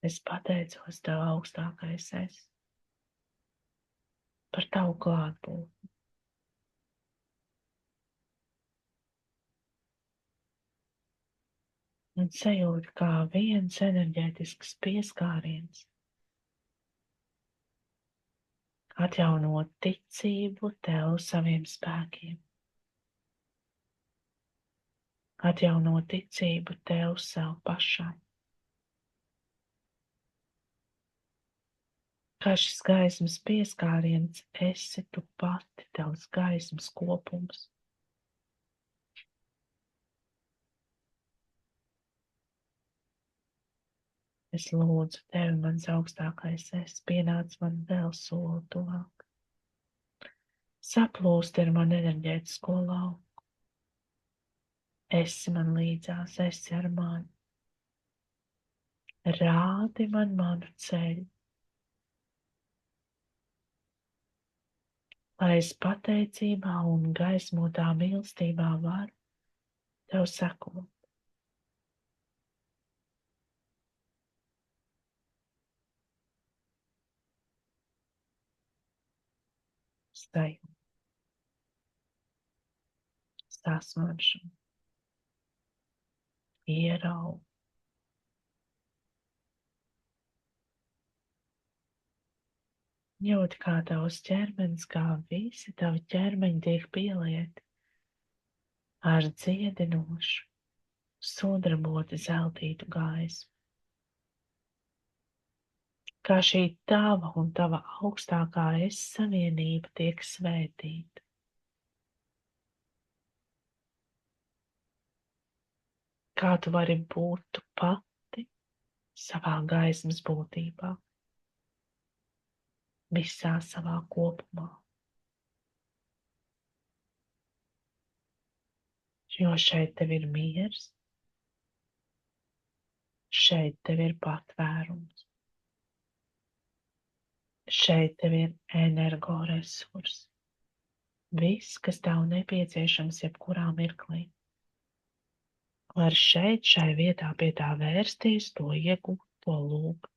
Es pateicos tev, augstākais es, par tavu klātbūtni. Un sajūtu, kā viens enerģētisks pieskāriens atjauno ticību tev saviem spēkiem. Atjauno ticību tev sev pašai. Kā šis gaismas pieskāriens esi tu pati, tavs gaismas kopums. Es lūdzu tevi, mans augstākais es, pienāc man vēl soli tuvāk. Saplūst ar man enerģētisko lauku. Esi man līdzās, esi ar mani. Rādi man manu ceļu. Lai es pateicībā un gaismotā mīlestībā varu tev sekot. Sajūta, sasvaršana, ierauga. Jūti, kā tavs ķermenis, kā visi tavi ķermeņi tiek pielieti ar dziedinošu, sudraboti zeltītu gaismu. Kā šī tava un tava augstākā es savienība tiek svētīta. Kā tu vari būt tu pati savā gaismas būtībā, visā savā kopumā. Jo šeit tev ir miers, šeit tev ir patvērums, šeit tev ir energoresursi. Viss, kas tev nepieciešams jebkurā mirklī. Var šeit, šai vietā pie tā vērsties, to iegūt, to lūgt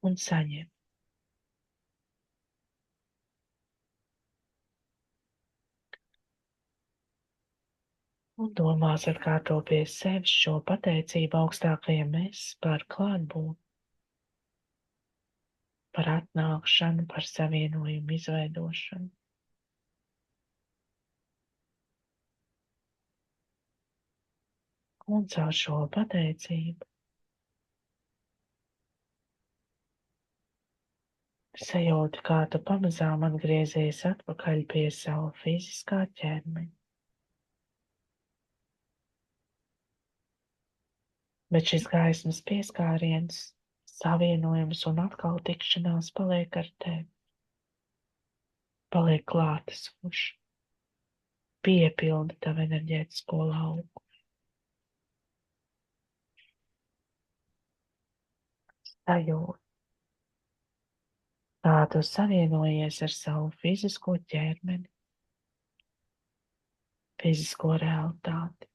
un saņemt. Un domās atkārto pie sevis šo pateicību augstākajam es par klātbūtni, par atnākšanu, par savienojumu izveidošanu. Un caur šo pateicību sajūti, kā tu pamazām atgriezies atpakaļ pie sava fiziskā ķermeņa. Bet šis gaismas pieskāriens, savienojums un atkal tikšanās paliek ar tevi. Paliek klātesoši, piepilda tavu enerģētisko lauku. Sajūti, kā tu savienojies ar savu fizisko ķermeni, fizisko realitāti.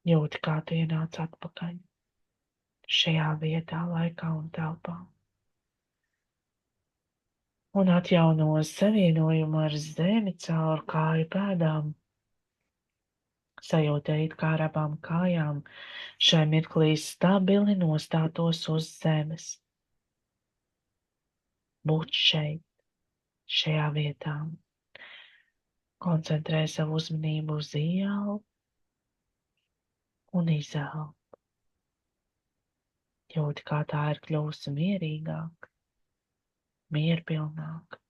Jūti, kā tu ienāc atpakaļ šajā vietā, laikā un telpā. Un atjauno savienojumu ar zemi caur kāju pēdām. Sajūtēt, kā ar abām kājām šai mirklī stabili nostātos uz zemes. Būt šeit, šajā vietā. Koncentrē savu uzmanību uz ieelpu un izelpu. Jūti, kā tā ir kļuvusi mierīgāka, mierpilnāka.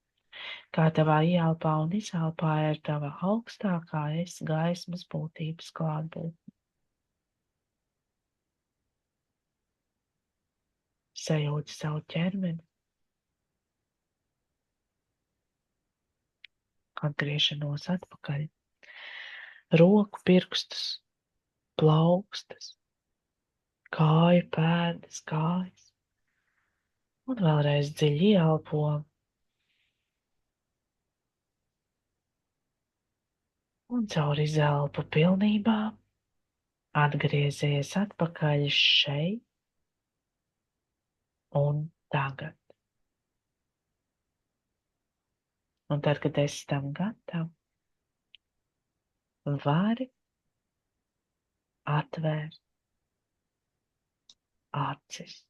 Kā tavā ieelpā un izelpā ir tava augstākā es gaismas būtības klātbūtne. Sajūti savu ķermeni, atgriešanos atpakaļ, roku pirkstus, plaukstas, kāju pēdas, kājas, un vēlreiz dziļi ieelpo, un caur izelpu pilnībā atgriezies atpakaļ šeit un tagad. Un tad, kad esi tam gatava, vari atvērt acis.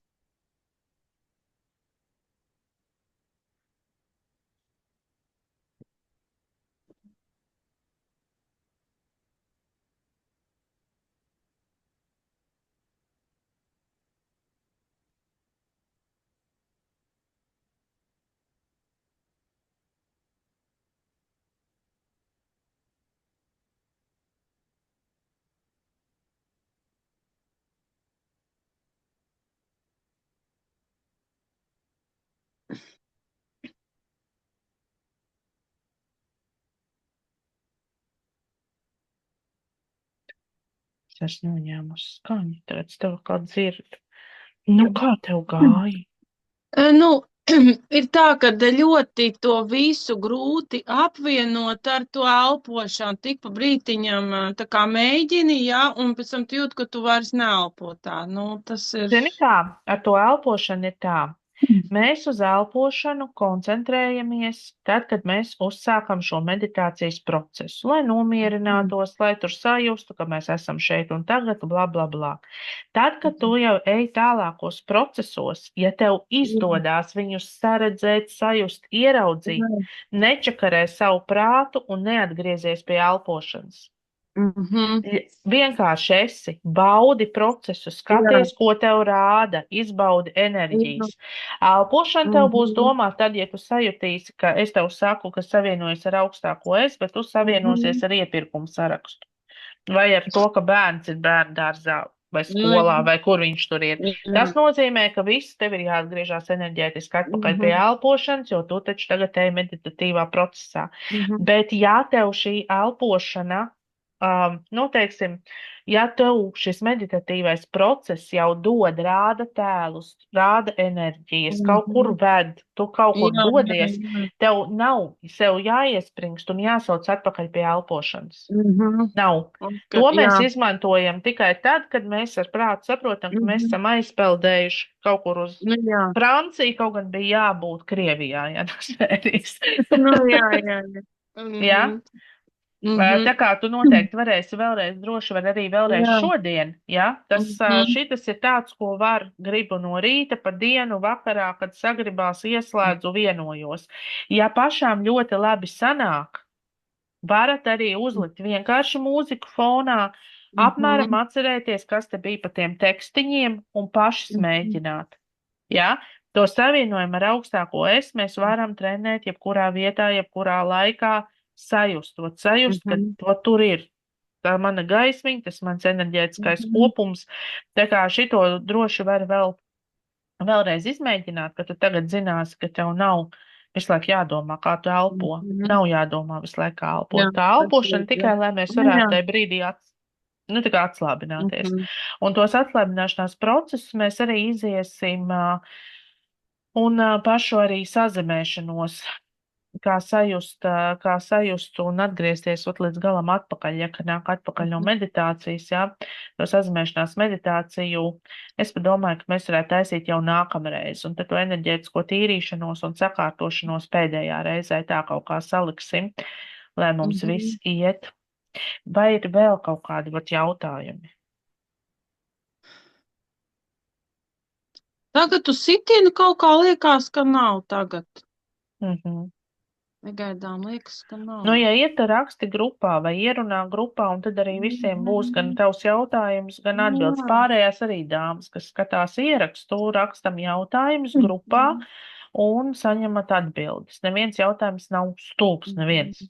Es esmu noņēmusi skaņu, tagad es tev kā dzirdu. Nu, kā tev gāja? Nu, ir tā, ka ļoti to visu grūti apvienot ar to elpošanu. Tik pa brītiņam tā kā mēģini, jā, un pēc tam tu jūti, ka tu vairs neelpo tā. Nu, tas ir. Zini kā, ar to elpošanu ir tā. Mēs uz elpošanu koncentrējamies tad, kad mēs uzsākam šo meditācijas procesu, lai nomierinātos, lai tur sajustu, ka mēs esam šeit un tagad, bla, bla, bla. Tad, kad tu jau ej tālākos procesos, ja tev izdodās viņus saredzēt, sajust, ieraudzīt, nečakarē savu prātu un neatgriezies pie elpošanas. Vienkārši esi, baudi procesu, skaties, ko tev rāda, izbaudi enerģijas. Elpošana tev būs domā tad, ja tu sajutīsi, ka es tev saku, ka savienojas ar augstāko es, bet tu savienosies ar iepirkumu sarakstu. Vai ar to, ka bērns ir bērndārzā vai skolā, vai kur viņš tur ir. Tas nozīmē, ka viss tev ir jāatgriežas enerģētiski atpakaļ pie elpošanas, jo tu taču tagad ej meditatīvā procesā. Bet ja tev šī elpošana, nu, teiksim, ja tev šis meditatīvais process jau dod, rāda tēlus, rāda enerģijas, kaut kur ved, tu kaut kur dodies, tev nav sev jāiespringst un jāsauc atpakaļ pie elpošanas. Nav. To mēs izmantojam tikai tad, kad mēs ar prātu saprotam, ka mēs esam aizpeldējuši kaut kur uz Franciju, kaut gan bija jābūt Krievijā, ja tas vērīs. Jā? Tā kā tu noteikti varēsi vēlreiz, droši var arī vēlreiz šodien, ja? Šitas ir tāds, ko gribu no rīta, pa dienu, vakarā, kad sagribās, ieslēdzu, vienojos. Ja pašām ļoti labi sanāk, varat arī uzlikt vienkārši mūziku fonā, apmēram atcerēties, kas te bija pa tiem tekstiņiem un pašas mēģināt. Ja? To savienojumu ar augstāko es mēs varam trenēt jebkurā vietā, jebkurā laikā, sajust, ka tur ir tā mana gaismiņa, tas mans enerģētiskais kopums. Tā kā šito droši var vēlreiz izmēģināt, ka tu tagad zināsi, ka tev nav visu laiku jādomā, kā tu elpo. Nav jādomā visu laiku, kā elpot. Tā elpošana tikai, lai mēs varētu tajā brīdī atslābināties. Un tos atslābināšanās procesus mēs arī iziesim un pašu arī sazemēšanos. Kā sajust un atgriezties līdz galam atpakaļ, ja nāk atpakaļ no meditācijas, jā, to sazināšanās meditāciju, es domāju, ka mēs varētu taisīt jau nākamreiz, un tad to enerģētisko tīrīšanos un sakārtošanos pēdējā reizē tā kaut kā saliksim, lai mums viss iet. Vai ir vēl kaut kādi jautājumi? Tagad uz sitienu kaut kā liekas, ka nav tagad. Negaidām liekas, ka nav. Nu, ja iet raksti grupā vai ierunā grupā, un tad arī visiem būs gan tavs jautājums, gan atbildes. Pārējās arī dāmas, kas skatās ierakstu, rakstam jautājumus grupā un saņemat atbildes. Neviens jautājums nav stulbs, neviens.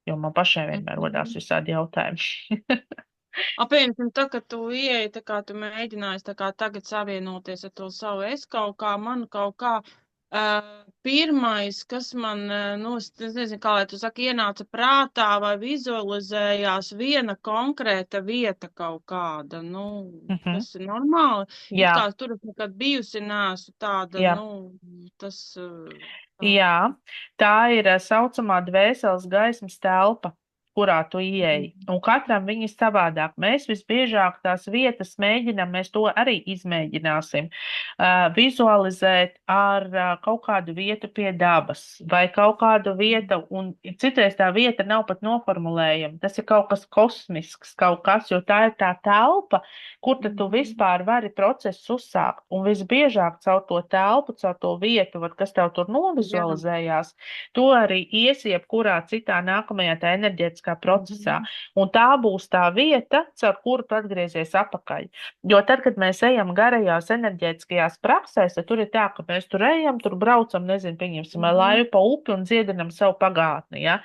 Jo man pašai vienmēr rodās visādi jautājumi. Apvienot, tā, ka tu ieeji, tā kā tu mēģinājies, tā kā tagad savienoties ar to savu es kaut kā, man kaut kā. Pirmais, kas man, es nezinu, kā lai tu saki, ienāca prātā vai vizualizējās viena konkrēta vieta kaut kāda, tas ir normāli. Jā. Kā tur nekad bijusi nesu tāda, tas. Jā, tā ir saucamā dvēseles gaismas telpa, kurā tu ieeji. Un katram viņi savādāk. Mēs visbiežāk tās vietas mēģinam, mēs to arī izmēģināsim, vizualizēt ar kaut kādu vietu pie dabas vai kaut kādu vietu, un citreiz tā vieta nav pat noformulējama. Tas ir kaut kas kosmisks, kaut kas, jo tā ir tā telpa, kur tad tu vispār vari procesu uzsākt. Un visbiežāk caur to telpu, caur to vietu, kas tev tur novizualizējās, to arī iesi jebkurā citā nākamajā tā enerģētiskā procesā. Un tā būs tā vieta, caur kuru tu atgriezies atpakaļ. Jo tad, kad mēs ejam garajās enerģētiskajās praksēs, tad tur ir tā, ka mēs tur ejam, tur braucam, nezinu, pieņemsim laivu pa upi un dziedinam savu pagātni, ja?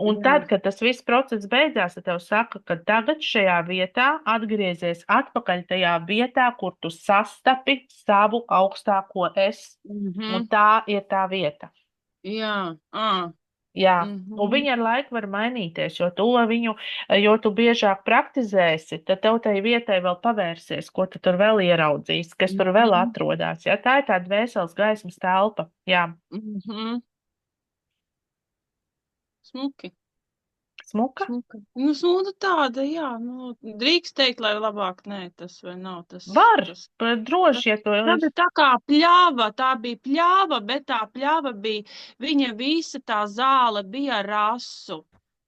Un tad, kad tas viss process beidzās, tad tev saka, ka tagad šajā vietā atgriezies atpakaļ tajā vietā, kur tu sastapi savu augstāko es. Un tā ir tā vieta. Jā, Jā, un viņa ar laiku var mainīties, jo tu biežāk praktizēsi, tad tev tai vietai vēl pavērsies, ko tu tur vēl ieraudzīsi, kas tur vēl atrodās. Ja? Tā ir tā dvēseles gaismas telpa. Jā. Smuki. Smuka? Smuka. Nu, smuka tāda, jā, nu, drīkst teikt, lai labāk nē, tas vai nav tas, Var, tas. droši, ja tu Tā bija tā kā pļāva, tā bija pļāva, bet tā pļāva bija, viņa visa tā zāle bija ar rasu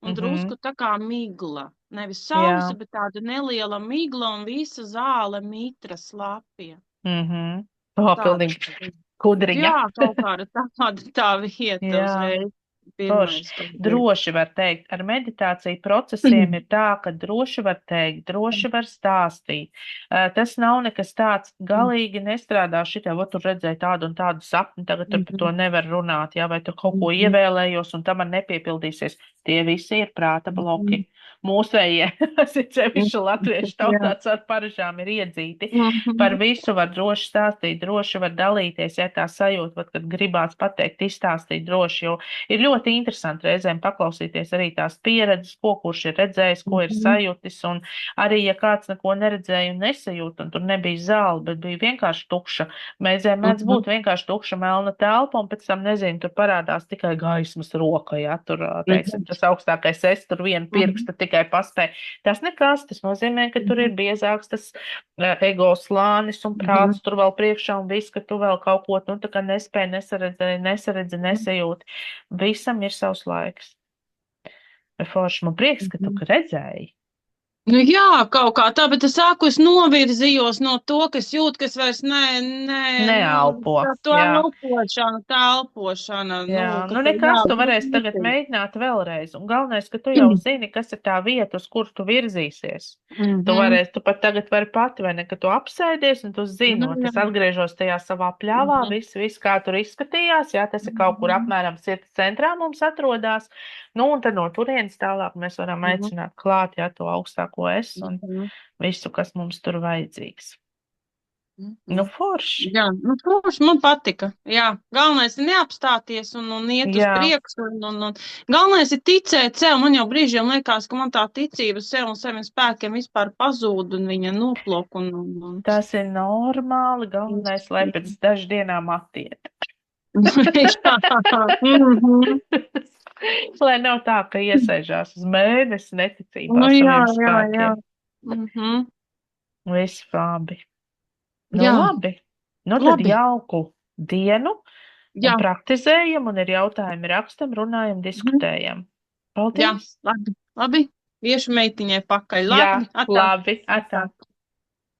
un drusku tā kā migla. Nevis sausa, Jā. bet tāda neliela migla un visa zāle mitra slapja. O, Tāda. pilnīgi kudriņa. Jā, kaut kāda tāda tā vieta Jā. uzreiz. Forši. Pirmais, kas bija. Droši var teikt, ar meditāciju procesiem ir tā, ka droši var teikt, droši var stāstīt. Tas nav nekas tāds, galīgi nestrādā šitā, va tur redzēja tādu un tādu sapni, tagad tur par to nevar runāt, jā, vai tur kaut ko ievēlējos un tam man nepiepildīsies. Tie visi ir prāta bloki. Mūsējie, sevišķi latviešu tautāts ar paražām ir iedzīti. Par visu var droši stāstīt, droši var dalīties, ja tā sajūta, vat, kad gribās pateikt, izstāstīt droši, jo ir ļoti interesanti reizēm paklausīties arī tās pieredzes, ko kurš ir redzējis, ko ir sajūtis, un arī, ja kāds neko neredzēja un nesajūt, un tur nebija zāle, bet bija vienkārši tukša, reizēm mēdz būt vienkārši tukša melna telpa, un pēc tam, nezinu, tur parādās tikai gaismas roka, ja, tur, teiksim, tas augstākais es, tur viena pirksta tikai paspēja. Tas nekas, tas nozīmē, ka tur ir biezāks tas ego slānis un prāts tur vēl priekšā un viss, ka tu vēl kaut ko, nu, tā kā nespēj, nesaredzi, nesajūti. Visam ir savs laiks. Forši, man prieks, ka tu redzēji. Nu jā, kaut kā tā, bet es sāku, es novirzījos no to, kas jūt, kas vairs neelpo. Tā elpošana. Jā, Nu, nekas, tu varēsi tagad mēģināt vēlreiz. Un galvenais, ka tu jau zini, kas ir tā vieta, uz kur tu virzīsies. Tu pat tagad vari pati, vai ne, ka tu apsēdies, un tu zini, un es atgriežos tajā savā pļāvā, viss, kā tur izskatījās, jā, tas ir kaut kur apmēram sirds centrā mums atrodās. Nu, un tad no turienes tālāk mēs varam aicināt klāt, jā, to augstāko es un visu, kas mums tur vajadzīgs. Nu, forši. Jā, nu, forši man patika. Jā, galvenais ir neapstāties un iet uz priekšu. Un galvenais ir ticēt sev. Man jau brīžiem liekas, ka man tā ticība sev un saviem spēkiem vispār pazūd un viņa noplok. Tas ir normāli. Galvenais, lai pēc daždienām attiet. Lai nav tā, ka iesēžās uz mēnesi neticībā saviem spēkiem. Viss labi. Nu, labi. Nu, tad jauku dienu. Un praktizējam, un ir jautājumi rakstam, runājam, diskutējam. Paldies. Jā, labi. Iešu meitiņai pakaļ. Labi, atā.